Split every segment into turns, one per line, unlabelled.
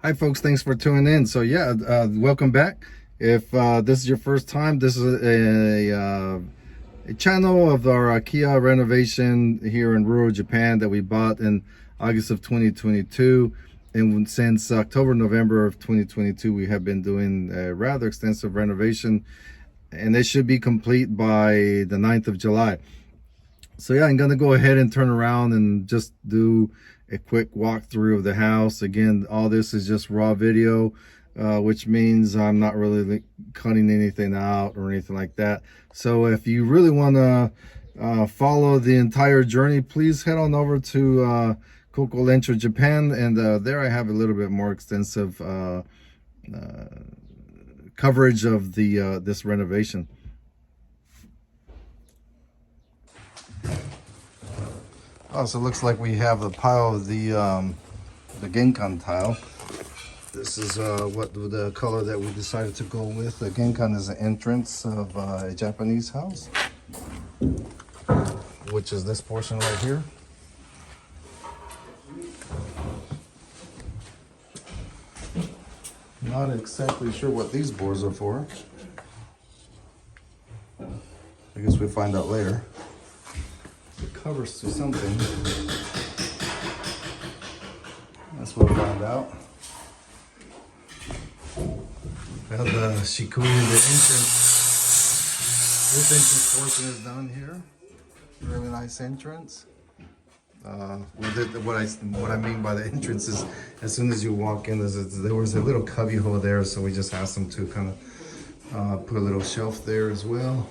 Hi folks, thanks for tuning in. So yeah, welcome back. If this is your first time, this is a channel of our Akiya renovation here in rural Japan that we bought in August of 2022. And since October, November of 2022, we have been doing a rather extensive renovation, and it should be complete by the 9th of July. So yeah, I'm gonna go ahead and turn around and just do a quick walkthrough of the house. Again, all this is just raw video, which means I'm not really cutting anything out or anything like that. So if you really want to follow the entire journey, please head on over to Coco Lencho Japan, and there I have a little bit more extensive coverage of the this renovation. Oh, so it looks like we have a pile of the Genkan tile. This is what the color that we decided to go with. The Genkan is the entrance of a Japanese house, which is this portion right here. Not exactly sure what these boards are for. I guess we'll find out later. It covers to something. That's what we found out. We have the shikui, the entrance. This entrance portion is down here. Really nice entrance. What I mean by the entrance is, as soon as you walk in, there was a little cubby hole there, so we just asked them to kind of put a little shelf there as well.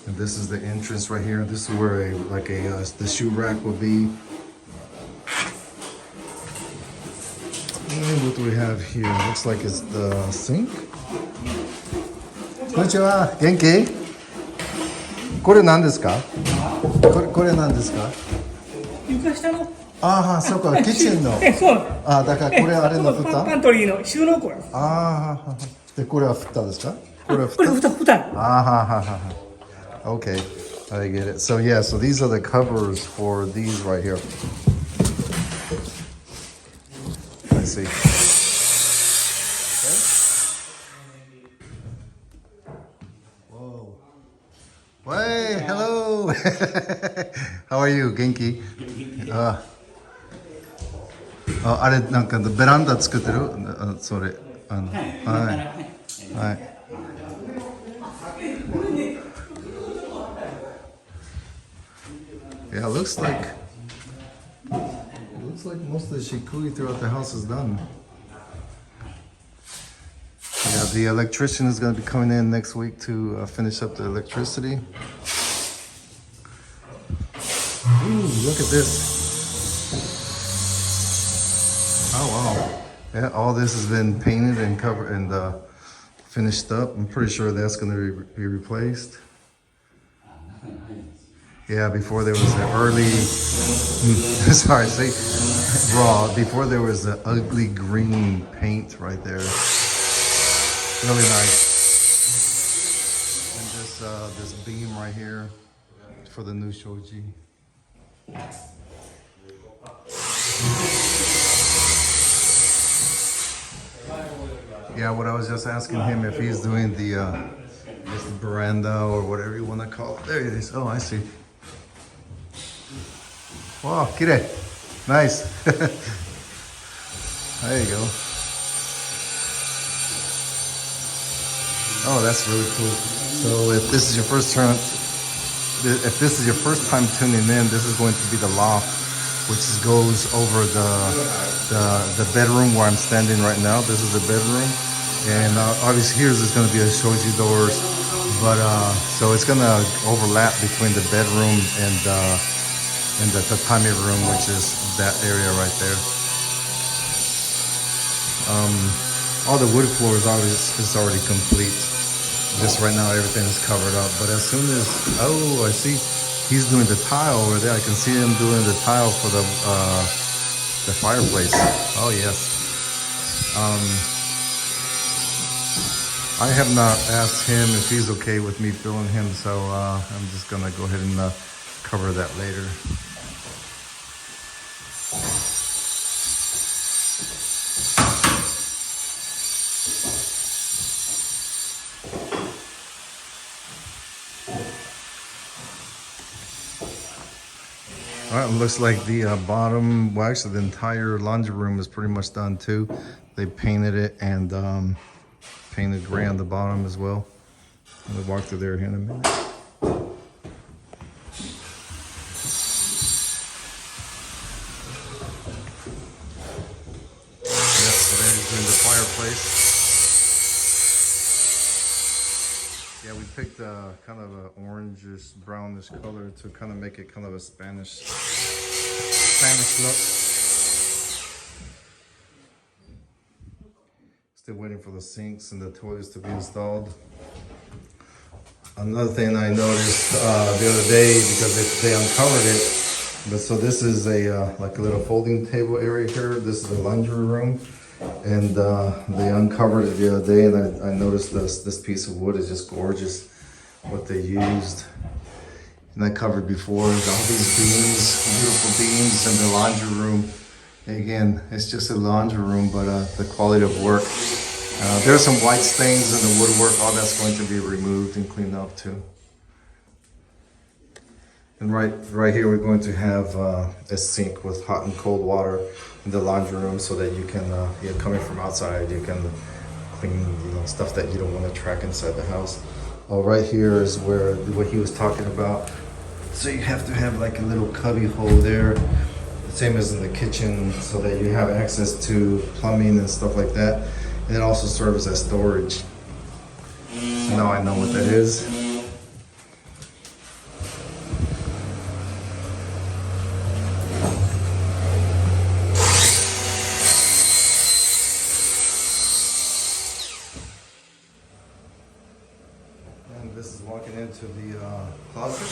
And this is the entrance right here. This is where the shoe rack will be. And what do we have here? Looks like it's the sink. Konnichiwa, genki? これ何ですか？これ何ですか？
床下の。
ああ、そうか、キッチンの。
そう。
ああ、だからこれあれの蓋？
パントリーの収納庫。
ああ、でこれは蓋ですか？
これ蓋。
ああ、okay, I get it. So yeah, so these are the covers for these right here. I see. Okay. Whoa. Hey, hello. How are you, Genki? あれなんかベランダ作ってる？それはい。Yeah, it looks like most of the shikui throughout the house is done. Yeah, the electrician is going to be coming in next week to finish up the electricity. Ooh, look at this. Oh wow. Yeah, all this has been painted and covered and finished up. I'm pretty sure that's going to be replaced. Yeah, before there was the early, sorry, say raw. Before there was the ugly green paint right there. Really nice. And this beam right here for the new shoji. Yeah, what I was just asking him if he's doing the veranda or whatever you want to call it. There it is. Oh, I see. Wow, kirei. Nice. There you go. Oh, that's really cool. So if this is your first time tuning in, this is going to be the loft, which goes over the bedroom where I'm standing right now. This is the bedroom, and obviously here's going to be a shoji doors, but so it's going to overlap between the bedroom and the tatami room, which is that area right there. All the wood floors is already complete. Just right now everything is covered up, but as soon as I see he's doing the tile over there. I can see him doing the tile for the fireplace. Oh yes. I have not asked him if he's okay with me filming him, so I'm just gonna go ahead and cover that later. Well, it looks like the bottom, well, actually the entire laundry room is pretty much done too. They painted it and painted gray on the bottom as well. We'll walk through there here in a minute. Yeah, so there's in the fireplace. Yeah, we picked kind of an orangish, brownish color to kind of make it kind of a Spanish look. Still waiting for the sinks and the toilets to be installed. Another thing I noticed the other day, because they uncovered it, but so this is a like a little folding table area here. This is the laundry room, and they uncovered it the other day, and I noticed this piece of wood is just gorgeous. What they used, and I covered before, all these beams, beautiful beams in the laundry room. Again, it's just a laundry room, but the quality of work. There's some white stains in the woodwork. All that's going to be removed and cleaned up too. And right here, we're going to have a sink with hot and cold water in the laundry room, so that you can, coming from outside, you can clean, stuff that you don't want to track inside the house. Oh, right here is where what he was talking about. So you have to have like a little cubby hole there, the same as in the kitchen, so that you have access to plumbing and stuff like that. And it also serves as storage. So now I know what that is. And this is walking into the closet.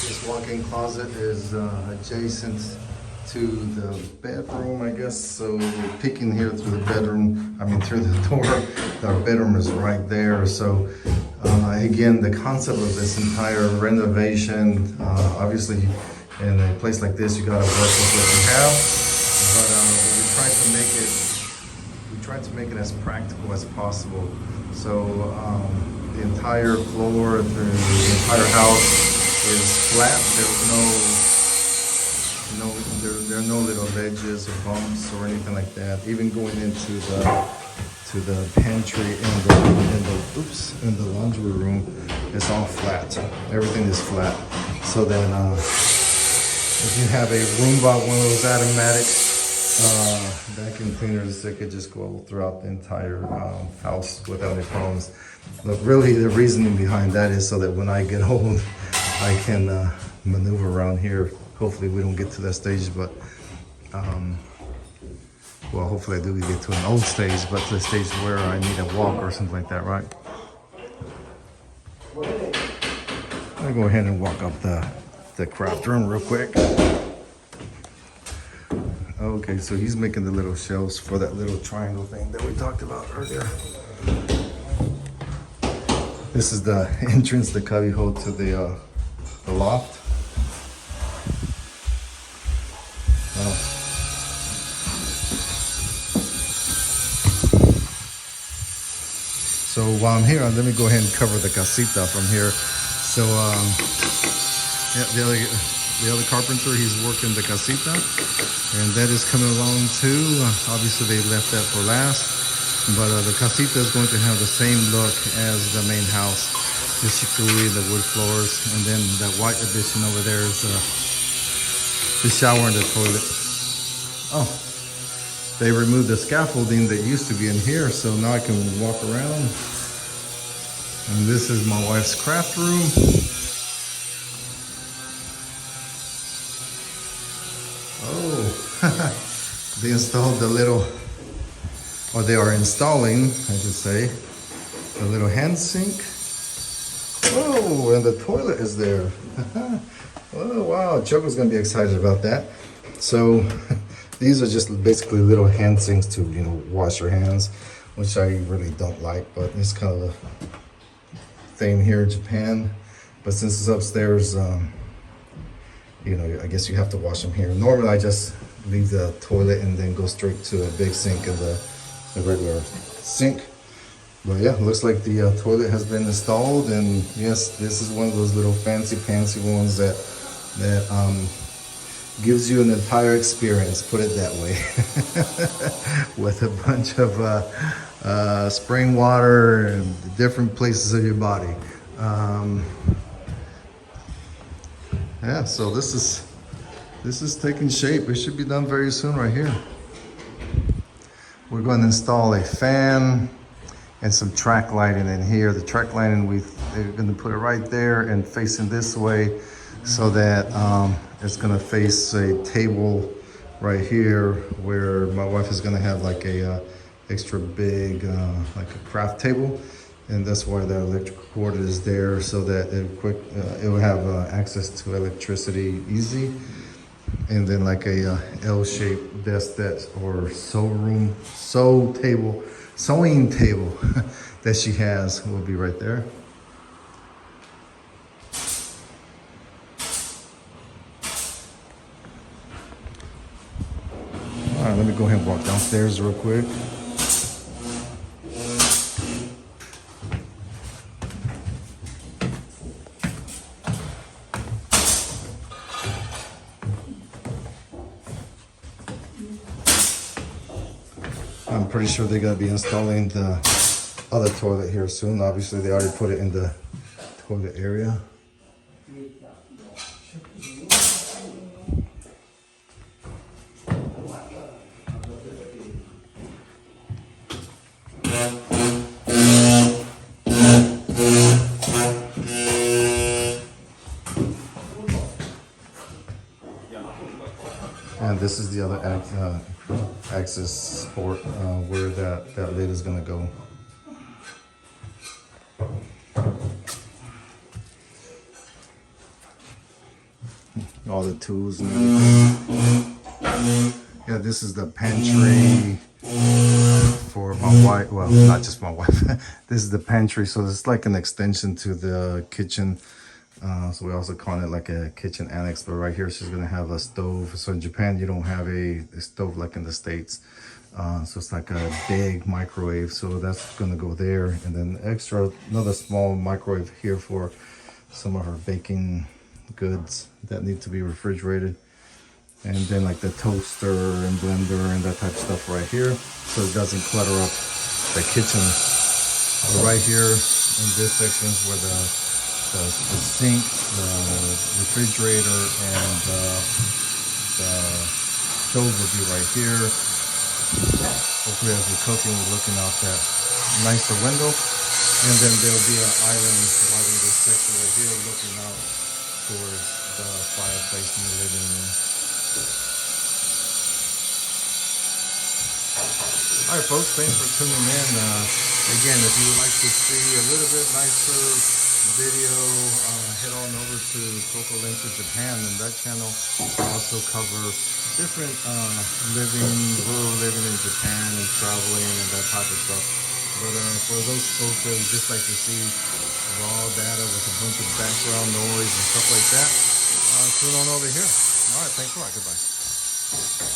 This walk-in closet is adjacent to the bedroom, I guess. So we're peeking here through the bedroom, through the door. Our bedroom is right there. So again, the concept of this entire renovation, obviously in a place like this, you gotta work with what you have. But we tried to make it as practical as possible. So the entire floor, the entire house is flat. There are no little ledges or bumps or anything like that. Even going into the pantry and the laundry room, it's all flat. Everything is flat. So then, if you have a Roomba, one of those automatic vacuum cleaners, that could just go throughout the entire house without any problems. But really, the reasoning behind that is so that when I get old, I can maneuver around here. Hopefully we don't get to that stage, but well, hopefully I do get to an old stage, but to the stage where I need a walk or something like that, right? I'll go ahead and walk up the craft room real quick. Okay, so he's making the little shelves for that little triangle thing that we talked about earlier. This is the entrance, the cubby hole to the loft. So while I'm here, let me go ahead and cover the casita from here. So yeah, the other carpenter, he's working the casita, and that is coming along too. Obviously they left that for last, but the casita is going to have the same look as the main house. The shikui, the wood floors, and then that white addition over there is the shower and the toilet. Oh, they removed the scaffolding that used to be in here, so now I can walk around. And this is my wife's craft room. Oh, they installed the little, or they are installing, I should say, the little hand sink. Oh, and the toilet is there. Oh, wow, Choco's gonna be excited about that. So these are just basically little hand sinks to, wash your hands, which I really don't like, but it's kind of a thing here in Japan. But since it's upstairs, I guess you have to wash them here. Normally I just leave the toilet and then go straight to a big sink and the regular sink. But yeah, looks like the toilet has been installed, and yes, this is one of those little fancy ones that that gives you an entire experience, put it that way, with a bunch of spring water and different places of your body. Yeah, so this is taking shape. It should be done very soon right here. We're going to install a fan and some track lighting in here. The track lighting, they're going to put it right there and facing this way, so that it's going to face a table right here where my wife is going to have like a extra big like a craft table, and that's why the electrical cord is there, so that it will have access to electricity easy. And then like a L-shaped desk or sewing table that she has will be right there. All right, let me go ahead and walk downstairs real quick. I'm pretty sure they're gonna be installing the other toilet here soon. Obviously, they already put it in the toilet area. And this is the other access port where that lid is gonna go. All the tools and everything. Yeah, this is the pantry for my wife. Well, not just my wife. This is the pantry, so it's like an extension to the kitchen. So we also call it like a kitchen annex, but right here she's gonna have a stove. So in Japan you don't have a stove like in the States, so it's like a big microwave, so that's gonna go there. And then another small microwave here for some of her baking goods that need to be refrigerated. And then like the toaster and blender and that type of stuff right here, so it doesn't clutter up the kitchen. But right here in this section is where the sink, the refrigerator, and the stove will be right here. Hopefully as we're cooking, we're looking out that nicer window. And then there'll be an island right in this section right here, looking out towards the fireplace in the living room. All right, folks, thanks for tuning in. Again, if you would like to see a little bit nicer video, head on over to Coco Lencho Japan, and that channel also cover different rural living in Japan and traveling and that type of stuff. But for those folks that would just like to see raw data with a bunch of background noise and stuff like that, tune on over here. All right, thanks a lot. Goodbye.